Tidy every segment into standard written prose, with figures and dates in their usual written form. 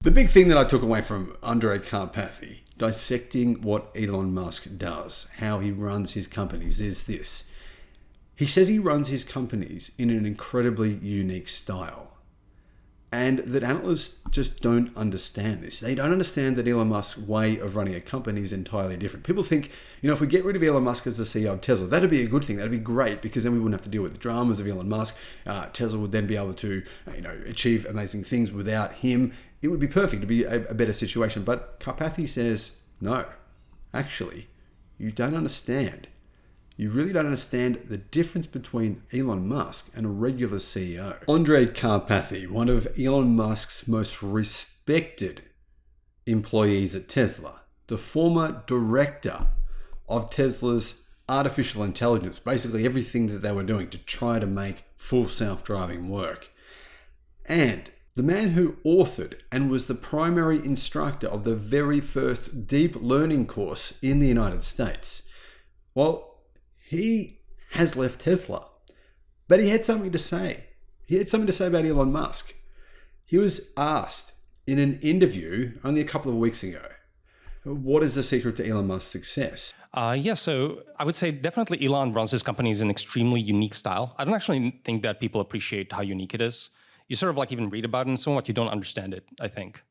The big thing that I took away from Andrej Karpathy, dissecting what Elon Musk does, how he runs his companies, is this. He says he runs his companies in an incredibly unique style. And that analysts just don't understand this. They don't understand that Elon Musk's way of running a company is entirely different. People think, if we get rid of Elon Musk as the CEO of Tesla, that'd be a good thing. That'd be great because then we wouldn't have to deal with the dramas of Elon Musk. Tesla would then be able to, achieve amazing things without him. It would be perfect. It'd be a better situation. But Karpathy says, no, actually, you don't understand. You really don't understand the difference between Elon Musk and a regular CEO. Andrej Karpathy, one of Elon Musk's most respected employees at Tesla, the former director of Tesla's artificial intelligence, basically everything that they were doing to try to make full self-driving work. And the man who authored and was the primary instructor of the very first deep learning course in the United States. Well, he has left Tesla, but he had something to say. He had something to say about Elon Musk. He was asked in an interview only a couple of weeks ago, what is the secret to Elon Musk's success? So I would say definitely Elon runs his companies in an extremely unique style. I don't actually think that people appreciate how unique it is. You sort of even read about it and so much, you don't understand it, I think.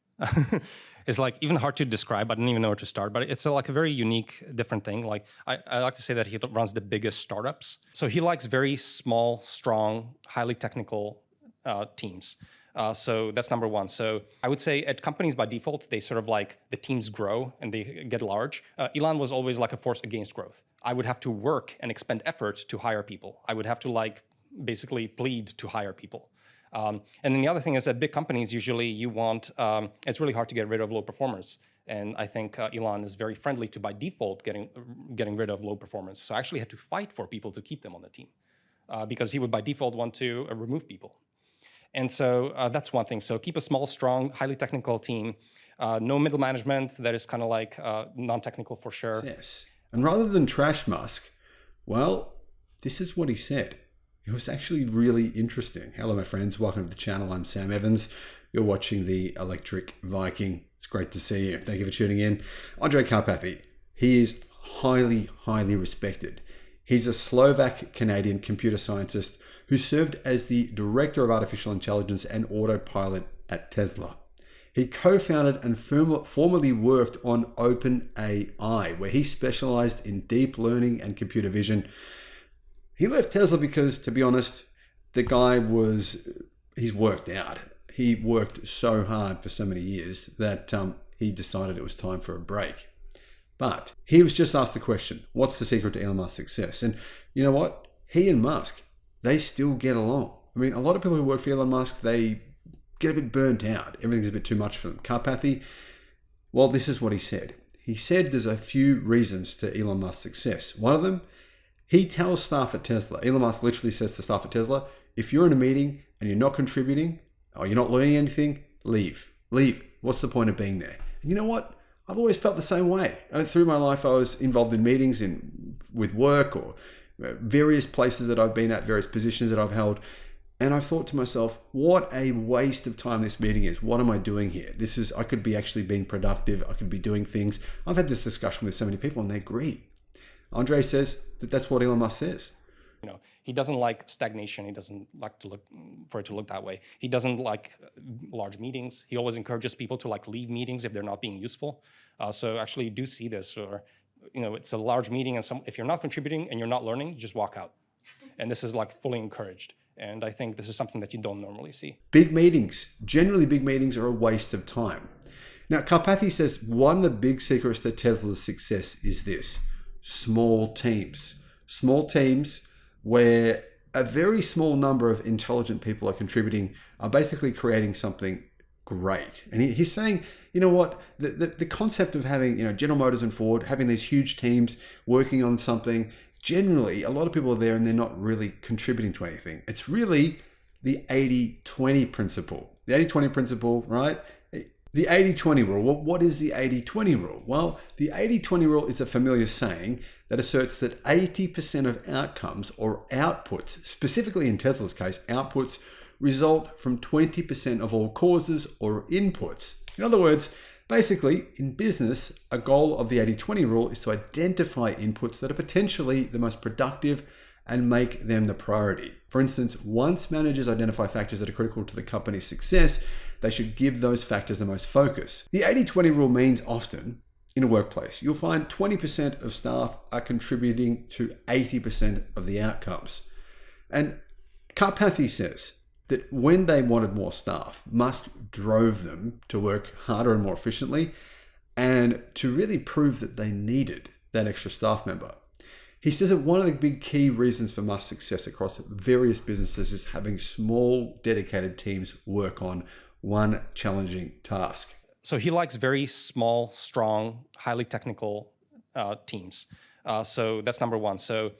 It's even hard to describe. I don't even know where to start, but it's a very unique, different thing. I like to say that he runs the biggest startups. So he likes very small, strong, highly technical teams. So that's number one. So I would say at companies by default, they sort of the teams grow and they get large. Elon was always a force against growth. I would have to work and expend effort to hire people. I would have to basically plead to hire people. And then the other thing is that big companies, usually you want, it's really hard to get rid of low performers. And I think Elon is very friendly to, by default, getting rid of low performers. So I actually had to fight for people to keep them on the team because he would by default want to remove people. And so that's one thing. So keep a small, strong, highly technical team. No middle management that is kind of non-technical for sure. Yes. And rather than trash Musk, well, this is what he said. It was actually really interesting. Hello, my friends. Welcome to the channel. I'm Sam Evans. You're watching the Electric Viking. It's great to see you. Thank you for tuning in. Andrej Karpathy, he is highly, highly respected. He's a Slovak-Canadian computer scientist who served as the Director of Artificial Intelligence and Autopilot at Tesla. He co-founded and formerly worked on OpenAI, where he specialized in deep learning and computer vision. He left Tesla because, to be honest, the guy he's worked out. He worked so hard for so many years that he decided it was time for a break. But he was just asked the question, what's the secret to Elon Musk's success? And you know what? He and Musk, they still get along. I mean, a lot of people who work for Elon Musk, they get a bit burnt out. Everything's a bit too much for them. Karpathy, well, this is what he said. He said there's a few reasons to Elon Musk's success. One of them, he tells staff at Tesla, Elon Musk literally says to staff at Tesla, if you're in a meeting and you're not contributing or you're not learning anything, leave. Leave. What's the point of being there? And you know what? I've always felt the same way. Through my life, I was involved in meetings with work or various places that I've been at, various positions that I've held. And I thought to myself, what a waste of time this meeting is. What am I doing here? I could be actually being productive. I could be doing things. I've had this discussion with so many people and they agree. Andrej says that's what Elon Musk says. He doesn't like stagnation. He doesn't like for it to look that way. He doesn't like large meetings. He always encourages people to leave meetings if they're not being useful. So actually you do see this, or it's a large meeting and if you're not contributing and you're not learning, just walk out. And this is fully encouraged. And I think this is something that you don't normally see. Big meetings, generally big meetings are a waste of time. Now, Karpathy says one of the big secrets to Tesla's success is this. Small teams where a very small number of intelligent people are contributing, are basically creating something great. And he's saying, you know what, the concept of having, General Motors and Ford, having these huge teams working on something, generally a lot of people are there and they're not really contributing to anything. It's really the 80-20 principle. The 80-20 principle, right? The 80-20 rule. Well, what is the 80-20 rule? Well, the 80-20 rule is a familiar saying that asserts that 80% of outcomes or outputs, specifically in Tesla's case, outputs result from 20% of all causes or inputs. In other words, basically, in business, a goal of the 80-20 rule is to identify inputs that are potentially the most productive and make them the priority. For instance, once managers identify factors that are critical to the company's success, they should give those factors the most focus. The 80-20 rule means often, in a workplace, you'll find 20% of staff are contributing to 80% of the outcomes. And Karpathy says that when they wanted more staff, Musk drove them to work harder and more efficiently and to really prove that they needed that extra staff member. He says that one of the big key reasons for Musk's success across various businesses is having small, dedicated teams work on one challenging task. So he likes very small, strong, highly technical teams. So that's number one. So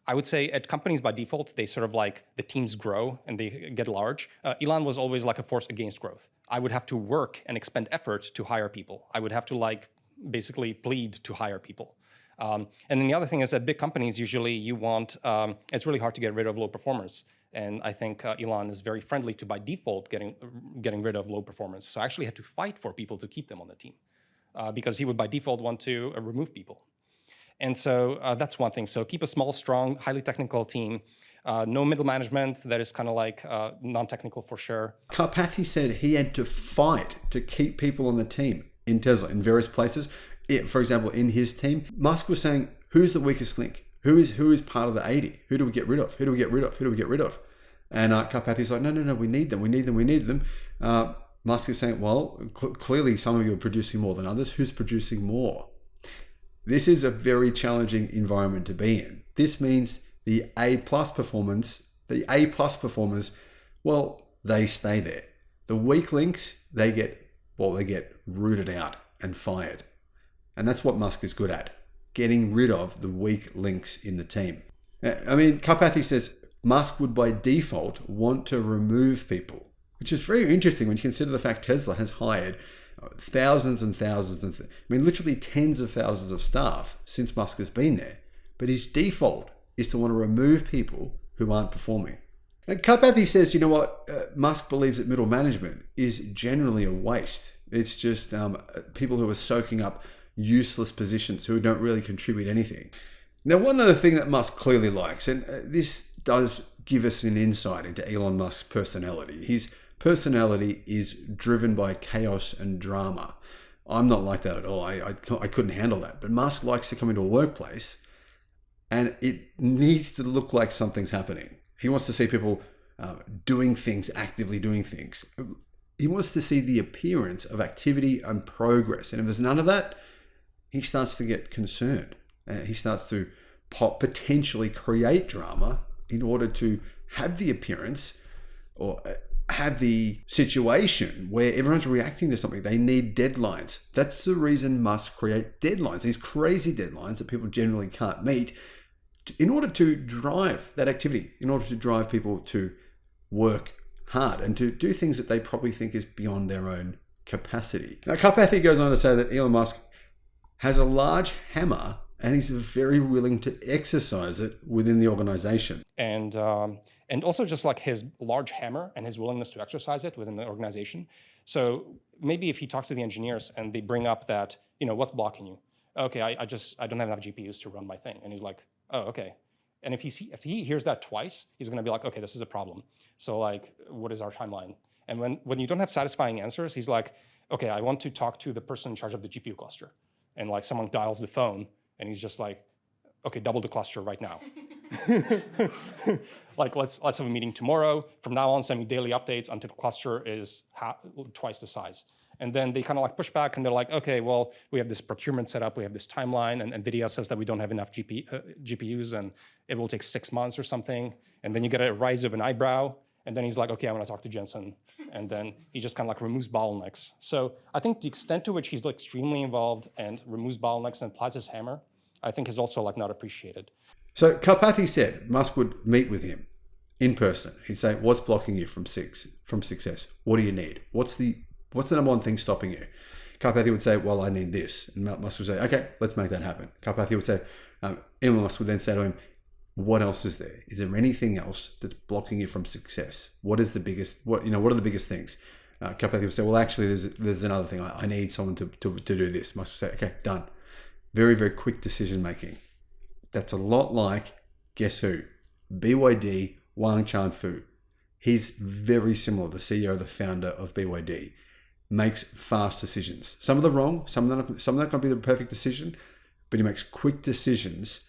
I would say at companies by default, they sort of like the teams grow and they get large. Elon was always like a force against growth. I would have to work and expend effort to hire people. I would have to like basically plead to hire people. And then the other thing is that big companies, usually you want, it's really hard to get rid of low performers. And I think Elon is very friendly to, by default, getting rid of low performers. So I actually had to fight for people to keep them on the team because he would by default want to remove people. And so that's one thing. So keep a small, strong, highly technical team. No middle management that is kind of like non-technical for sure. Karpathy said he had to fight to keep people on the team in Tesla in various places. For example, in his team, Musk was saying, who's the weakest link? Who is part of the 80? Who do we get rid of? Who do we get rid of? Who do we get rid of? And Karpathy's like, no, we need them. Musk is saying, well, clearly some of you are producing more than others. Who's producing more? This is a very challenging environment to be in. This means the A+ performers, well, they stay there. The weak links, they get rooted out and fired. And that's what Musk is good at, getting rid of the weak links in the team. I mean, Karpathy says Musk would by default want to remove people, which is very interesting when you consider the fact Tesla has hired thousands and thousands, literally tens of thousands of staff since Musk has been there. But his default is to want to remove people who aren't performing. And Karpathy says, you know what, Musk believes that middle management is generally a waste. It's just people who are soaking up useless positions who don't really contribute anything. Now, one other thing that Musk clearly likes, and this does give us an insight into Elon Musk's personality. His personality is driven by chaos and drama. I'm not like that at all. I couldn't handle that. But Musk likes to come into a workplace and it needs to look like something's happening. He wants to see people doing things, actively doing things. He wants to see the appearance of activity and progress. And if there's none of that, he starts to get concerned. He starts to potentially create drama in order to have the appearance or have the situation where everyone's reacting to something. They need deadlines. That's the reason Musk create deadlines, these crazy deadlines that people generally can't meet, in order to drive that activity, in order to drive people to work hard and to do things that they probably think is beyond their own capacity. Now, Karpathy goes on to say that Elon Musk has a large hammer and he's very willing to exercise it within the organization. And also just like his large hammer and his willingness to exercise it within the organization. So maybe if he talks to the engineers and they bring up that, what's blocking you? Okay, I don't have enough GPUs to run my thing. And he's like, oh, okay. And if he hears that twice, he's going to be like, okay, this is a problem. So like, what is our timeline? And when you don't have satisfying answers, he's like, okay, I want to talk to the person in charge of the GPU cluster. And like someone dials the phone and he's just like, okay, double the cluster right now. Like, let's have a meeting tomorrow. From now on, send me daily updates until the cluster is twice the size. And then they kind of like push back and they're like, okay, well, we have this procurement set up, we have this timeline, and NVIDIA says that we don't have enough GPUs and it will take 6 months or something. And then you get a rise of an eyebrow. And then he's like, okay, I want to talk to Jensen. And then he just kind of like removes bottlenecks. So I think the extent to which he's like extremely involved and removes bottlenecks and applies his hammer, I think is also like not appreciated. So Karpathy said Musk would meet with him in person. He'd say, what's blocking you from success? What do you need? What's the number one thing stopping you? Karpathy would say, well, I need this. And Musk would say, okay, let's make that happen. Karpathy would say, Elon Musk would then say to him, what else is there? Is there anything else that's blocking you from success? What is the biggest, what are the biggest things? Karpathy will say, well, actually, there's another thing. I need someone to do this. Musk will say, okay, done. Very, very quick decision making. That's a lot like, guess who? BYD Wang Chanfu. He's very similar, the CEO, the founder of BYD. Makes fast decisions. Some of them wrong, some of them can't be the perfect decision, but he makes quick decisions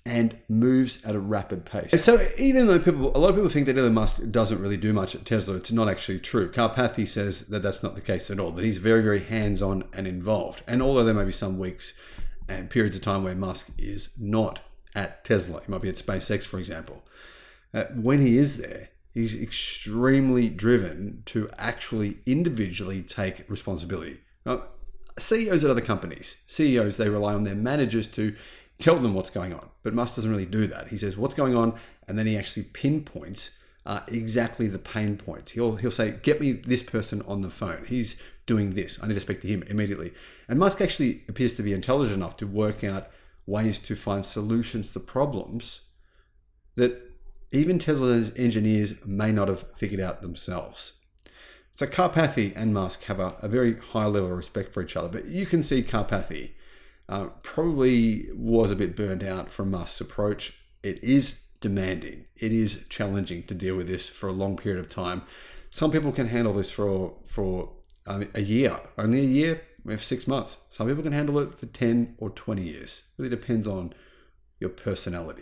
and moves at a rapid pace. So even though a lot of people think that Elon Musk doesn't really do much at Tesla, it's not actually true. Karpathy says that that's not the case at all, that he's very, very hands-on and involved. And although there may be some weeks and periods of time where Musk is not at Tesla, he might be at SpaceX, for example, when he is there, he's extremely driven to actually individually take responsibility. Now, CEOs at other companies, CEOs, they rely on their managers to tell them what's going on. But Musk doesn't really do that. He says what's going on, and then he actually pinpoints exactly the pain points. He'll say, get me this person on the phone. He's doing this. I need to speak to him immediately. And Musk actually appears to be intelligent enough to work out ways to find solutions to problems that even Tesla's engineers may not have figured out themselves. So Karpathy and Musk have a very high level of respect for each other, but you can see Karpathy probably was a bit burned out from Musk's approach. It is demanding. It is challenging to deal with this for a long period of time. Some people can handle this for a year, only a year, we have 6 months. Some people can handle it for 10 or 20 years. It really depends on your personality.